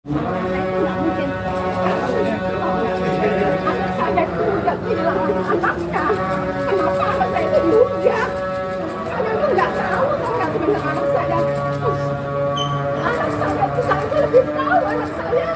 Saya itu nggak mungkin. Anak saya itu udah kehilangan anaknya. Kenapa anak saya itu juga? Kalian tuh nggak tahu atau nggak sebenarnya anak saya? Anak saya itu seharusnya lebih tahu anak saya.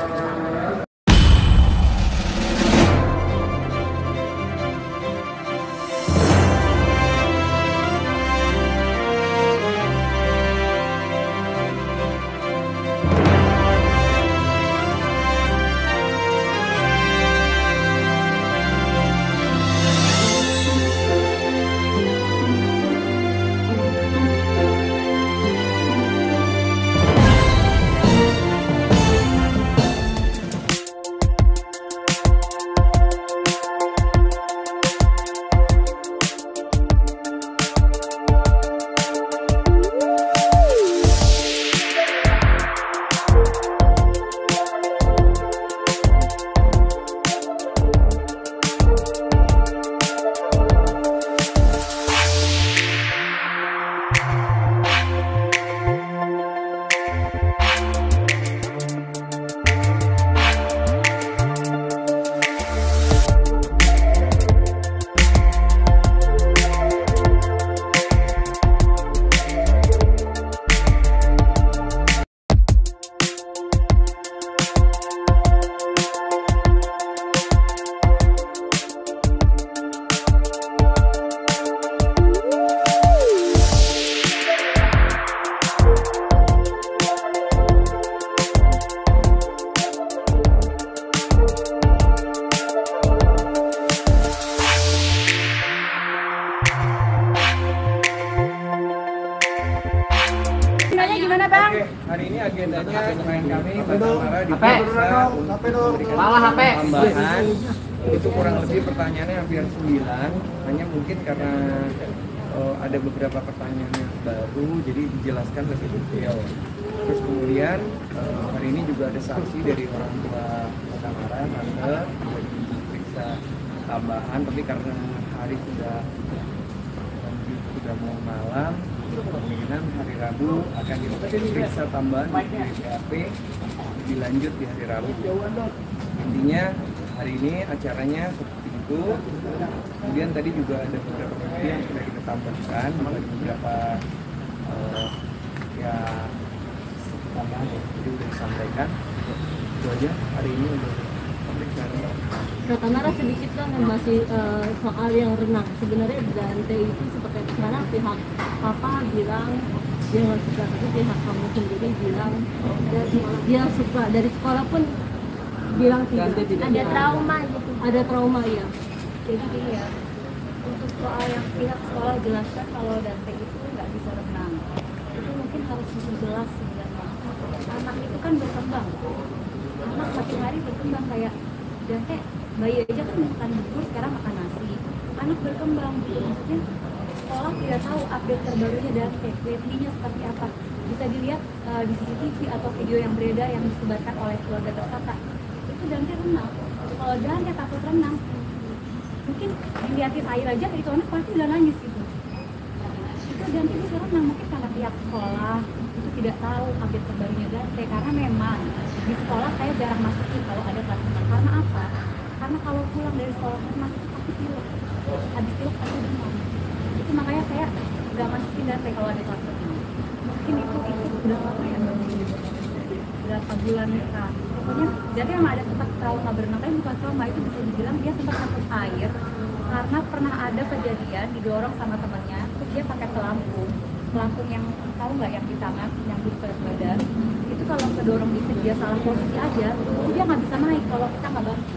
Gimana Bang? Oke, hari ini agendanya klien kami Basmara diperiksa untuk memberikan tambahan. Itu kurang lebih pertanyaannya hampir 9. Hanya mungkin karena ada beberapa pertanyaan yang baru, jadi dijelaskan lebih detail. Terus kemudian hari ini juga ada saksi dari orang tua Basmara, tante, diperiksa tambahan. Tapi karena hari sudah mau malam, kemungkinan hari Rabu akan diperiksa tambahan di BAP, dilanjut di hari Rabu. Intinya hari ini acaranya seperti itu. Kemudian tadi juga ada beberapa bukti yang sudah kita tambahkan, ada beberapa ya tambahan ya, jadi sudah disampaikan. Itu aja hari ini untuk pemeriksaan. Kata Nara sedikit kan masih soal yang renang. Sebenarnya Dante itu seperti sekarang pihak papa bilang dia nggak suka, tapi pihak kamu sendiri bilang dia suka. Dari sekolah pun bilang tidak. Ada trauma gitu. Ada trauma ya. Jadi gini ya, untuk soal yang pihak sekolah jelaskan kalau Dante itu nggak bisa renang, itu mungkin harus jelas sebenarnya. Anak itu kan berkembang, anak makin hari berkembang kayak Dante, bayi aja kan makan bubur, sekarang makan nasi. Anak berkembang gitu, maksudnya sekolah tidak tahu update terbarunya Dante, weekly-nya seperti apa. Bisa dilihat di CCTV atau video yang beredar yang disebarkan oleh keluarga tersangka. Itu Dante renang. Kalau Dante takut renang, mungkin dilihatin air aja itu anak pasti udah nangis gitu. Itu Dante bisa renang, mungkin karena pihak sekolah itu tidak tahu update terbarunya Dante. Karena memang di sekolah saya jarang masukin kalau ada kelas renang. Karena apa? Karena kalau pulang dari sekolah renang pasti pilek. Habis pilek pasti demam. Itu makanya saya nggak masukin Dante kalau ada kelas renang. Mungkin itu udah lama ya, berapa bulan nikah. Pokoknya jadi emang ada sempat trauma berenang, tapi bukan trauma, itu bisa dibilang dia sempat takut air karena pernah ada kejadian didorong sama temannya, terus dia pakai pelampung yang tahu nggak yang di tangan, yang di badan. Itu kalau kedorong dikit dia salah posisi aja, itu dia nggak bisa naik kalau kita nggak bantu.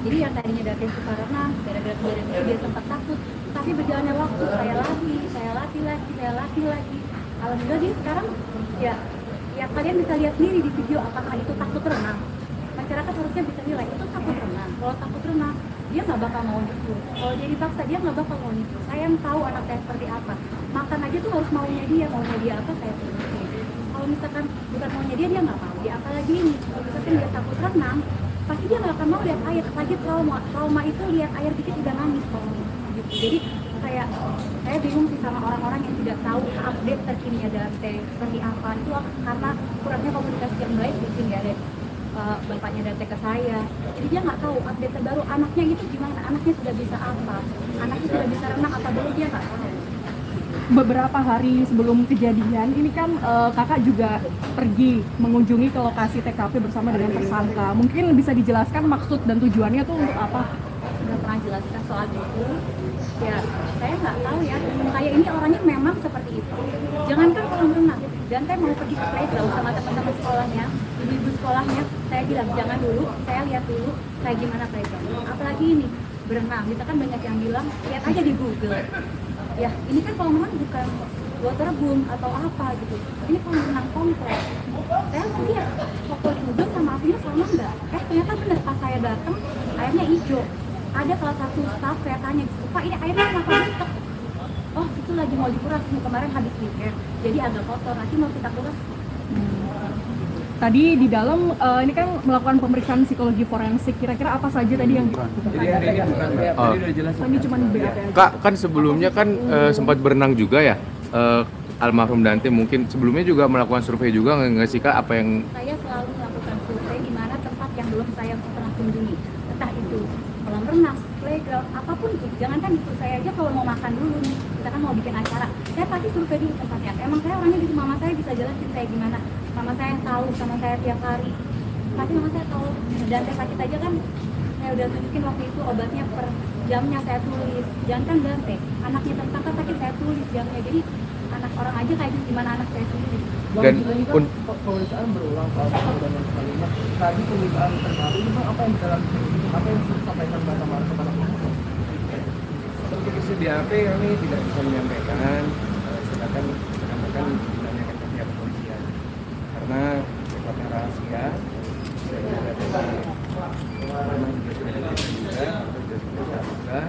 Jadi yang tadinya Dante suka renang, gara-gara kejadian itu dia sempat takut. Tapi berjalannya waktu, saya latih lagi. Alhamdulillah dia sekarang ya kalian bisa lihat sendiri di video apakah itu takut renang. Masyarakat harusnya bisa nilai itu takut renang. Kalau takut renang dia nggak bakal mau nyebur. Kalau dia dipaksa dia nggak bakal mau nyebur. Saya yang tahu anak saya seperti apa. Makan aja tuh harus maunya dia apa saya turutin. Kalau misalkan bukan maunya dia nggak mau. Dia apalagi ini. Kalau misalkan dia takut renang, pasti dia nggak akan mau lihat air. Lagi trauma itu lihat air dikit udah nangis pasti. Gitu. Jadi kayak saya bingung sih sama orang-orang yang tidak tahu update terkininya Dante seperti apa. Itu karena kurangnya komunikasi yang baik mungkin ya deh. bapaknya Dante ke saya. Jadi dia nggak tahu update terbaru anaknya itu gimana, anaknya sudah bisa apa, anaknya sudah bisa renang atau belum, dia nggak tahu. Beberapa hari sebelum kejadian ini kan kakak juga pergi mengunjungi ke lokasi TKP bersama dengan tersangka. Mungkin bisa dijelaskan maksud dan tujuannya tuh untuk apa? Sudah pernah jelaskan soal itu. Ya, saya nggak tahu ya. Saya ini orangnya memang seperti itu. Jangankan kolam renang, dan saya mau pergi ke playground sama teman-teman sekolahnya, ibu-ibu sekolahnya, saya bilang jangan dulu, saya lihat dulu kayak gimana playground. Apalagi ini berenang, misalkan banyak yang bilang lihat aja di Google. Ya, ini kan kolam renang bukan waterboom atau apa gitu. Ini kolam renang komplek. Saya lihat foto di Google sama aslinya sama enggak? Ternyata benar pas saya datang airnya hijau. Ada salah satu staff saya tanya, Pak ini airnya kenapa butek? Oh itu lagi mau dikuras, kemarin habis weekend, jadi agak kotor, nanti mau kita kuras. Tadi di dalam ini kan melakukan pemeriksaan psikologi forensik, kira-kira apa saja tadi yang dilakukan? Jadi hari ini bukan BAP, tadi udah jelas. Ini cuma BAP aja. Kak, kan sebelumnya kan sempat berenang juga ya, almarhum Dante mungkin sebelumnya juga melakukan survei juga nggak sih Kak, apa yang... Saya selalu melakukan survei di mana tempat yang belum saya pernah kunjungi, entah itu kolam renang, playground, apapun itu. Jangankan itu, saya aja kalau mau makan dulu nih, misalkan mau bikin acara, saya pasti survei dulu tempatnya. Emang saya orangnya gitu, mama saya bisa jelasin saya gimana, mama saya tahu sama saya tiap hari, pasti mama saya tahu. Dan sakit aja kan saya udah tunjukin waktu itu obatnya per jamnya saya tulis. Jangankan Dante, anaknya tersangka sakit saya tulis jamnya. Jadi anak orang aja kayak gitu, gimana anak saya sendiri. Dan pemeriksaan berulang soal satu dan lain sebagainya. Tadi pemeriksaan terbaru itu apa yang disampaikan Mbak Tamara kepada kami? Untuk isi BAP kami tidak bisa menyampaikan, silakan rekan-rekan menanyakan ke pihak kepolisian karena sifatnya rahasia. Saya tidak ada memang juga sudah ada juga seperti saya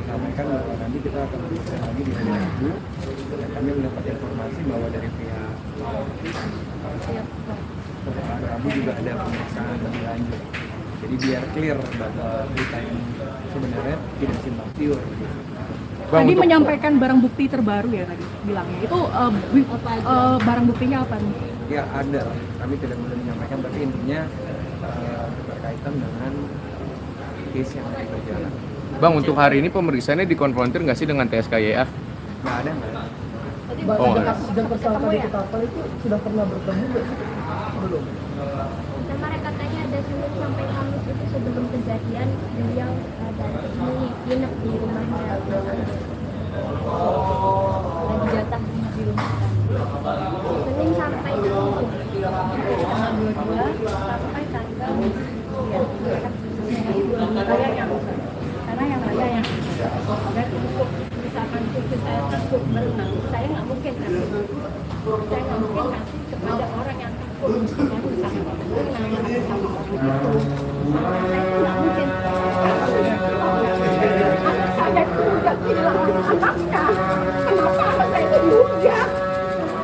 sampaikan bahwa nanti kita akan berbicara lagi di hari Rabu dan kami mendapat informasi bahwa dari pihak Rabu juga ada pemeriksaan lebih lanjut. Jadi biar clear bahwa berita ini sebenarnya tidak simpang siur. Tadi menyampaikan barang bukti terbaru ya tadi bilangnya. Itu barang buktinya apa nih? Ya ada, kami tidak boleh menyampaikan, tapi intinya berkaitan dengan case yang lagi berjalan. Bang, untuk hari ini pemeriksaannya dikonfrontir nggak sih dengan TSKYA? Nggak ada, nggak ada. Oh, nggak ada. Dan persyaratan ditetapkan itu sudah pernah bertemu nggak sih? Belum. Kemarin katanya ada Senin sampai Kamis itu sebelum kejadian beliau dari ini nginep di rumahnya Lagi jatah di rumah kan. Senin sampai Kamis. Tanggal 22 sampai tanggal karena yang ada yang dan untuk misalkan cucu saya takut berenang, saya nggak mungkin kan, saya nggak mungkin kasih kepada orang yang takut baru sama berenang atau sama orang itu, saya nggak mungkin. Anak saya itu udah kehilangan anaknya, kenapa anak saya itu juga?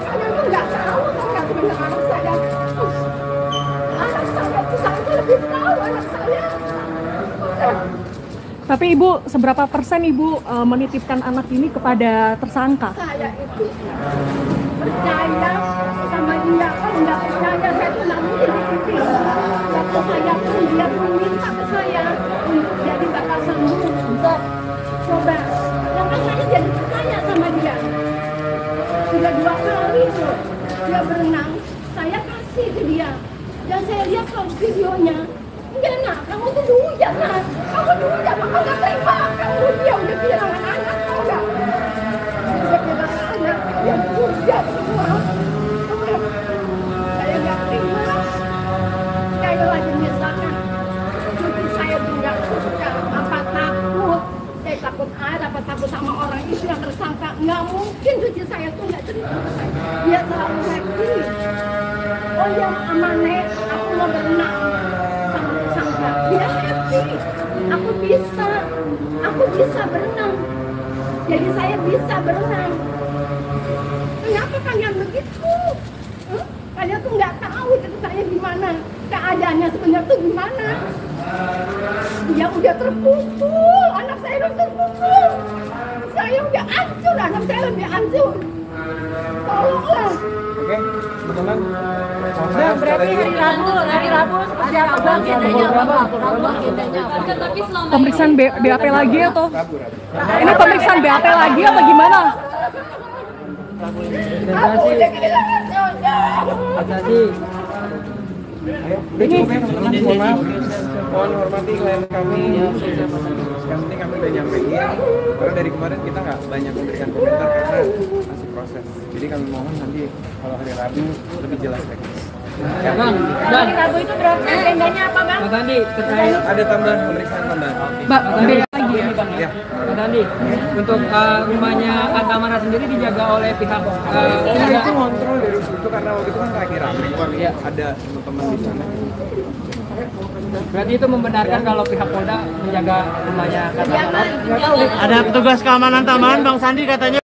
Saya itu nggak tahu saya benar anak saya. Anak saya itu saya lebih tahu anak saya. Tapi Ibu, seberapa persen Ibu menitipkan anak ini kepada tersangka? Saya itu percaya sama dia, kalau nggak percaya saya tuh nggak mungkin dititip. Waktu saya pun dia pun minta ke saya untuk jadi bakal sembuh. Coba, karena saya jadi percaya sama dia. Sudah 2 kali tuh dia berenang, saya kasih ke dia. Dan saya lihat kok videonya. Enggak nak, kamu tuh dujak nak. Kamu dujak, maka nggak terima. Kamu dia udah kehilangan anak, tau nggak? Udah kehilangan anak, dia dujak semua. Saya nggak terima. Saya lagi misalkan, cucu saya tuh nggak suka, apa takut. Saya takut air, apa takut sama orang itu yang tersangka. Nggak mungkin cucu saya tuh nggak cerita ke saya. Dia selalu happy. Oh ya, Amane, aku mau berenang. Dia happy, aku bisa berenang, jadi saya bisa berenang. Kenapa kalian begitu? Kalian tuh nggak tahu itu saya gimana, keadaannya sebenarnya tuh gimana. Dia udah terpukul, anak saya udah terpukul. Saya udah hancur, anak saya lebih hancur. Tolonglah. Oke, teman-teman. Mohon maaf Berarti sekali lagi. hari Rabu seperti apa bang? Agendanya apa bang? Agendanya apa? Tapi selama Pemeriksaan BAP lagi atau? Rabu. Ini pemeriksaan BAP lagi apa gimana? Aku udah kehilangan nyonya. Udah cukup ya teman-teman, mohon maaf. Mohon hormati klien kami. Yang penting kami udah nyampein. Karena dari kemarin kita nggak banyak memberikan komentar karena masih proses. Jadi kami mohon nanti kalau hari Rabu lebih jelas lagi. Ya, Hari Rabu itu berarti agendanya apa bang? Mas Andi, terkait ada tambahan pemeriksaan tambahan. BAP lagi ya? Ya. Mas Andi, untuk rumahnya Atamara sendiri dijaga oleh pihak Kita itu kontrol dari situ karena waktu itu kan lagi rame. Ada teman-teman di sana. berarti itu membenarkan kalau pihak Polda menjaga rumahnya Atamara. Ada petugas keamanan tambahan Bang Sandi katanya.